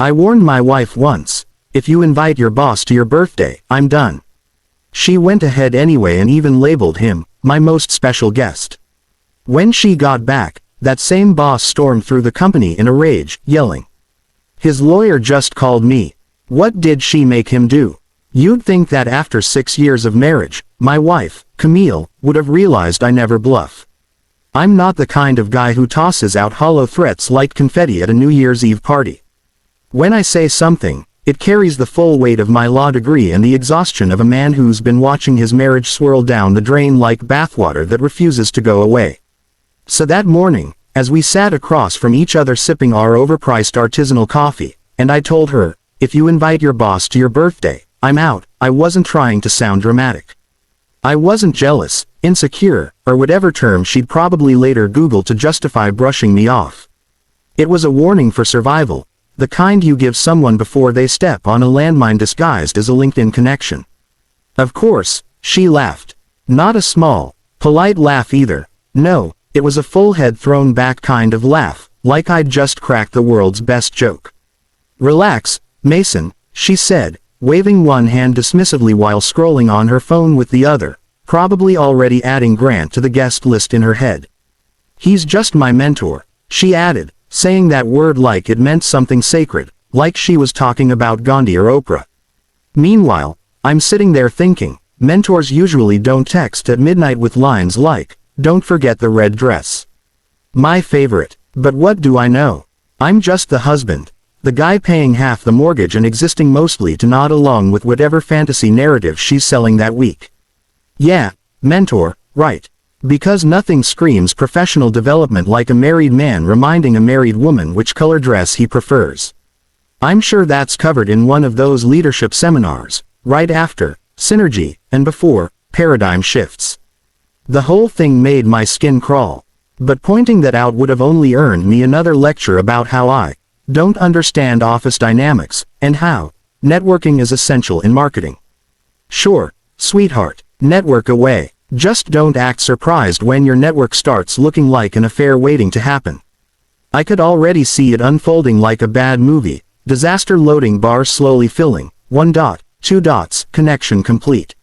I warned my wife once, if you invite your boss to your birthday, I'm done. She went ahead anyway and even labeled him, my most special guest. When she got back, that same boss stormed through the company in a rage, yelling. His lawyer just called me. What did she make him do? You'd think that after 6 years of marriage, my wife, Camille, would have realized I never bluff. I'm not the kind of guy who tosses out hollow threats like confetti at a New Year's Eve party. When I say something, it carries the full weight of my law degree and the exhaustion of a man who's been watching his marriage swirl down the drain like bathwater that refuses to go away. So that morning, as we sat across from each other sipping our overpriced artisanal coffee, and I told her, if you invite your boss to your birthday, I'm out, I wasn't trying to sound dramatic. I wasn't jealous, insecure, or whatever term she'd probably later Google to justify brushing me off. It was a warning for survival, the kind you give someone before they step on a landmine disguised as a LinkedIn connection. Of course, she laughed. Not a small, polite laugh either. No, it was a full head thrown back kind of laugh, like I'd just cracked the world's best joke. Relax, Mason, she said, waving one hand dismissively while scrolling on her phone with the other, probably already adding Grant to the guest list in her head. He's just my mentor, she added, saying that word like it meant something sacred, like she was talking about Gandhi or Oprah. Meanwhile, I'm sitting there thinking, mentors usually don't text at midnight with lines like, don't forget the red dress. My favorite, but what do I know? I'm just the husband. The guy paying half the mortgage and existing mostly to nod along with whatever fantasy narrative she's selling that week. Yeah, mentor, right. Because nothing screams professional development like a married man reminding a married woman which color dress he prefers. I'm sure that's covered in one of those leadership seminars, right after, synergy, and before, paradigm shifts. The whole thing made my skin crawl. But pointing that out would have only earned me another lecture about how I don't understand office dynamics, and how networking is essential in marketing. Sure, sweetheart, network away. Just don't act surprised when your network starts looking like an affair waiting to happen. I could already see it unfolding like a bad movie, disaster loading bar slowly filling, 1 dot, 2 dots, connection complete.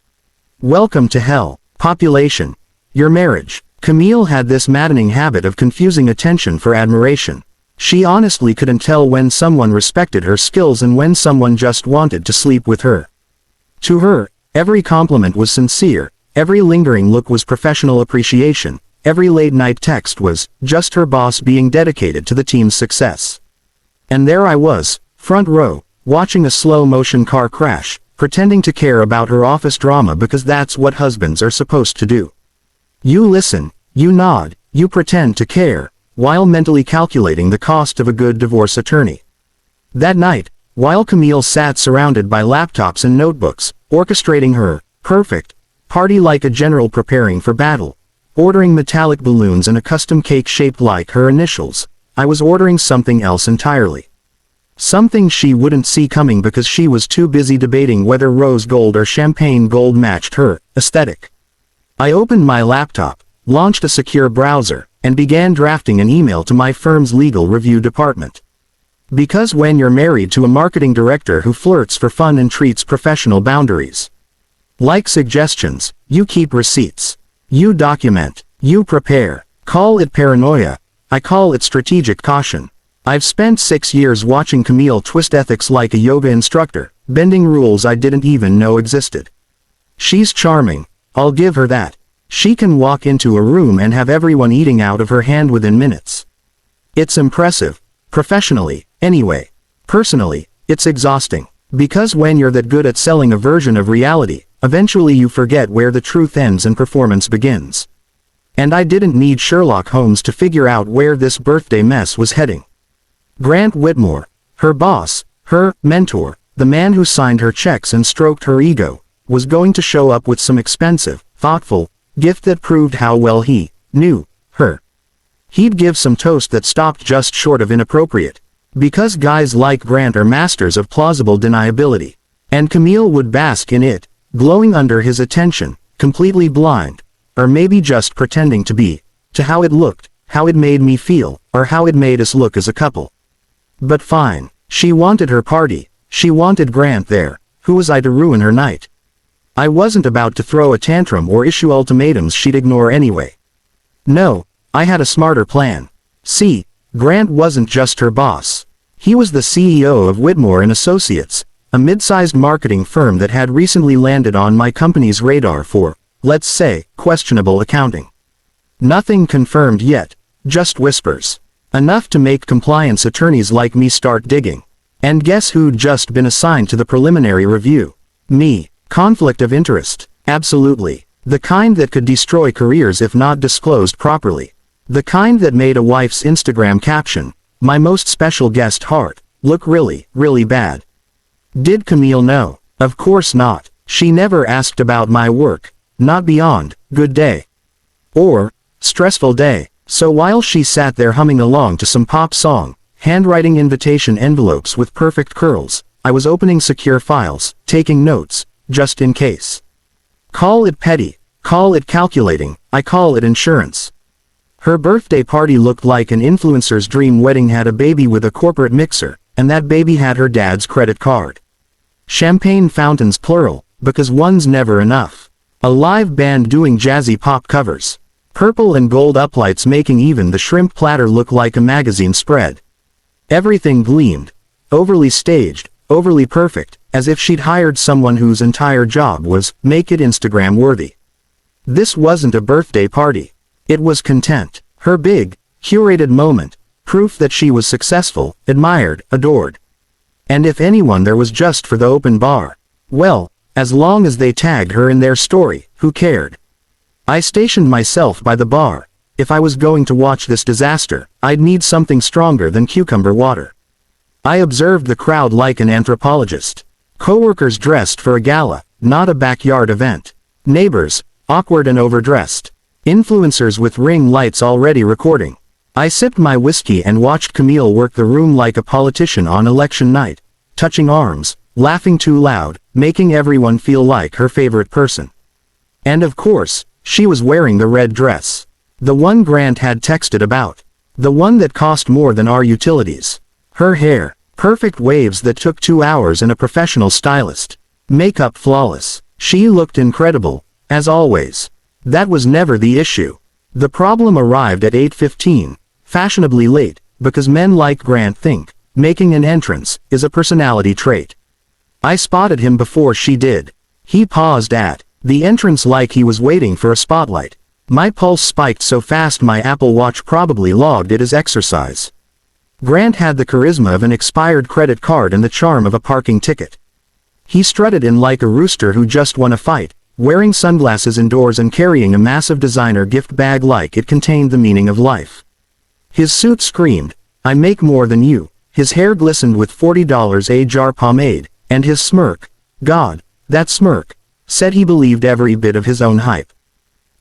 Welcome to hell, population. Your marriage. Camille had this maddening habit of confusing attention for admiration. She honestly couldn't tell when someone respected her skills and when someone just wanted to sleep with her. To her, every compliment was sincere, every lingering look was professional appreciation, every late-night text was just her boss being dedicated to the team's success. And there I was, front row, watching a slow-motion car crash, pretending to care about her office drama because that's what husbands are supposed to do. You listen, you nod, you pretend to care, while mentally calculating the cost of a good divorce attorney. That night, while Camille sat surrounded by laptops and notebooks, orchestrating her perfect party like a general preparing for battle, ordering metallic balloons and a custom cake shaped like her initials, I was ordering something else entirely. Something she wouldn't see coming because she was too busy debating whether rose gold or champagne gold matched her aesthetic. I opened my laptop, launched a secure browser, and began drafting an email to my firm's legal review department. Because when you're married to a marketing director who flirts for fun and treats professional boundaries like suggestions, you keep receipts. You document. You prepare. Call it paranoia. I call it strategic caution. I've spent 6 years watching Camille twist ethics like a yoga instructor, bending rules I didn't even know existed. She's charming, I'll give her that. She can walk into a room and have everyone eating out of her hand within minutes. It's impressive. Professionally, anyway. Personally, it's exhausting. Because when you're that good at selling a version of reality, eventually you forget where the truth ends and performance begins. And I didn't need Sherlock Holmes to figure out where this birthday mess was heading. Grant Whitmore, her boss, her mentor, the man who signed her checks and stroked her ego, was going to show up with some expensive, thoughtful gift that proved how well he knew her. He'd give some toast that stopped just short of inappropriate, because guys like Grant are masters of plausible deniability, and Camille would bask in it, glowing under his attention, completely blind, or maybe just pretending to be, to how it looked, how it made me feel, or how it made us look as a couple. But fine, She wanted her party. She wanted Grant there. Who was I to ruin her night? I wasn't about to throw a tantrum or issue ultimatums she'd ignore anyway. No, I had a smarter plan. See, Grant wasn't just her boss. He was the CEO of Whitmore and Associates, a mid-sized marketing firm that had recently landed on my company's radar for, let's say, questionable accounting. Nothing confirmed yet, just whispers. Enough to make compliance attorneys like me start digging. And guess who'd just been assigned to the preliminary review? Me. Conflict of interest. Absolutely. The kind that could destroy careers if not disclosed properly. The kind that made a wife's Instagram caption, "My most special guest heart," look really, really bad. Did Camille know? Of course not. She never asked about my work. Not beyond, "Good day." Or, "Stressful day." So while she sat there humming along to some pop song, handwriting invitation envelopes with perfect curls, I was opening secure files, taking notes, just in case. Call it petty, call it calculating, I call it insurance. Her birthday party looked like an influencer's dream wedding. Had a baby with a corporate mixer, and that baby had her dad's credit card. Champagne fountains plural, because one's never enough. A live band doing jazzy pop covers. Purple and gold uplights making even the shrimp platter look like a magazine spread. Everything gleamed. Overly staged, overly perfect, as if she'd hired someone whose entire job was, make it Instagram worthy. This wasn't a birthday party. It was content. Her big, curated moment. Proof that she was successful, admired, adored. And if anyone there was just for the open bar. Well, as long as they tagged her in their story, who cared? I stationed myself by the bar. If I was going to watch this disaster, I'd need something stronger than cucumber water. I observed the crowd like an anthropologist. Coworkers dressed for a gala, not a backyard event. Neighbors, awkward and overdressed. Influencers with ring lights already recording. I sipped my whiskey and watched Camille work the room like a politician on election night, touching arms, laughing too loud, making everyone feel like her favorite person. And of course, she was wearing the red dress. The one Grant had texted about. The one that cost more than our utilities. Her hair, perfect waves that took 2 hours and a professional stylist. Makeup flawless. She looked incredible, as always. That was never the issue. The problem arrived at 8:15, fashionably late, because men like Grant think, making an entrance, is a personality trait. I spotted him before she did. He paused at the entrance like he was waiting for a spotlight. My pulse spiked so fast my Apple Watch probably logged it as exercise. Grant had the charisma of an expired credit card and the charm of a parking ticket. He strutted in like a rooster who just won a fight, wearing sunglasses indoors and carrying a massive designer gift bag like it contained the meaning of life. His suit screamed, "I make more than you." His hair glistened with $40 a jar pomade, and his smirk, God, that smirk, said he believed every bit of his own hype.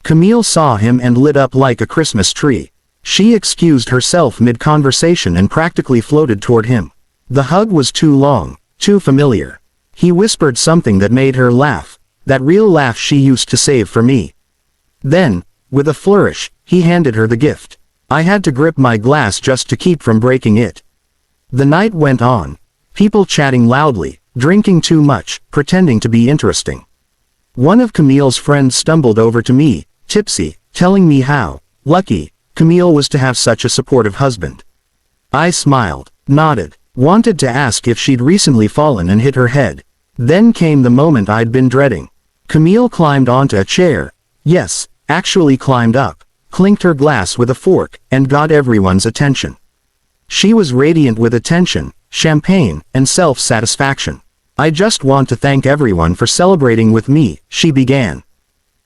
Camille saw him and lit up like a Christmas tree. She excused herself mid-conversation and practically floated toward him. The hug was too long, too familiar. He whispered something that made her laugh, that real laugh she used to save for me. Then, with a flourish, he handed her the gift. I had to grip my glass just to keep from breaking it. The night went on. People chatting loudly, drinking too much, pretending to be interesting. One of Camille's friends stumbled over to me, tipsy, telling me how lucky Camille was to have such a supportive husband. I smiled, nodded, wanted to ask if she'd recently fallen and hit her head. Then came the moment I'd been dreading. Camille climbed onto a chair. Yes, actually climbed up, clinked her glass with a fork, and got everyone's attention. She was radiant with attention, champagne, and self-satisfaction. "I just want to thank everyone for celebrating with me," she began.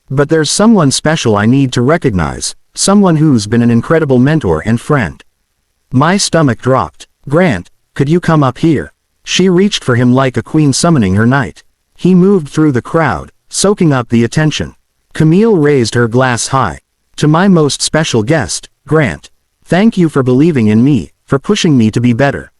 "But there's someone special I need to recognize, someone who's been an incredible mentor and friend." My stomach dropped. "Grant, could you come up here?" She reached for him like a queen summoning her knight. He moved through the crowd, soaking up the attention. Camille raised her glass high. "To my most special guest, Grant. Thank you for believing in me, for pushing me to be better.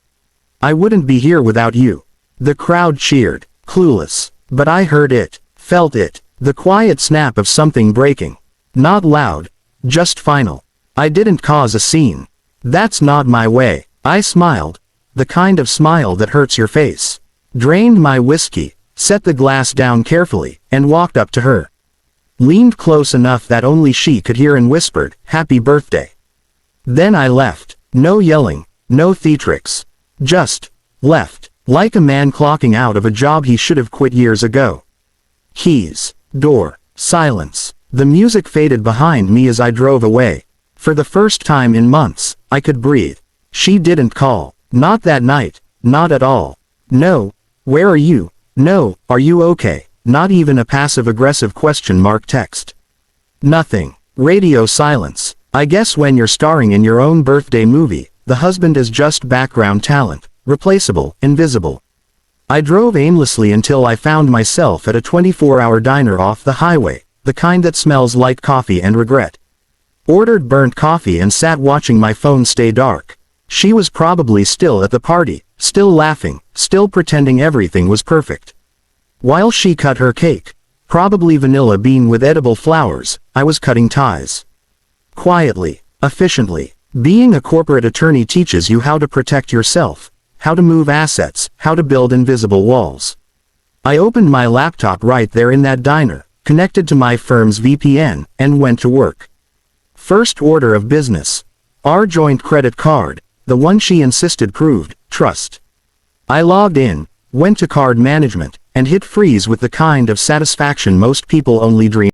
I wouldn't be here without you." The crowd cheered, clueless. But I heard it, felt it, the quiet snap of something breaking. Not loud, just final. I didn't cause a scene. That's not my way. I smiled. the kind of smile that hurts your face. Drained my whiskey, set the glass down carefully, and walked up to her. Leaned close enough that only she could hear and whispered, "Happy birthday." Then I left. No yelling, no theatrics. Just left, like a man clocking out of a job he should have quit years ago. Keys, door, silence. The music faded behind me as I drove away. For the first time in months, I could breathe. She didn't call. Not that night. Not at all. No. Where are you? No. Are you okay? Not even a passive-aggressive question mark text. Nothing. Radio silence. I guess when you're starring in your own birthday movie, the husband is just background talent, replaceable, invisible. I drove aimlessly until I found myself at a 24-hour diner off the highway, the kind that smells like coffee and regret. Ordered burnt coffee and sat watching my phone stay dark. She was probably still at the party, still laughing, still pretending everything was perfect. While she cut her cake, probably vanilla bean with edible flowers, I was cutting ties. Quietly, efficiently. Being a corporate attorney teaches you how to protect yourself, how to move assets, how to build invisible walls. I opened my laptop right there in that diner, connected to my firm's VPN, and went to work. First order of business. Our joint credit card, the one she insisted proved trust. I logged in, went to card management, and hit freeze with the kind of satisfaction most people only dream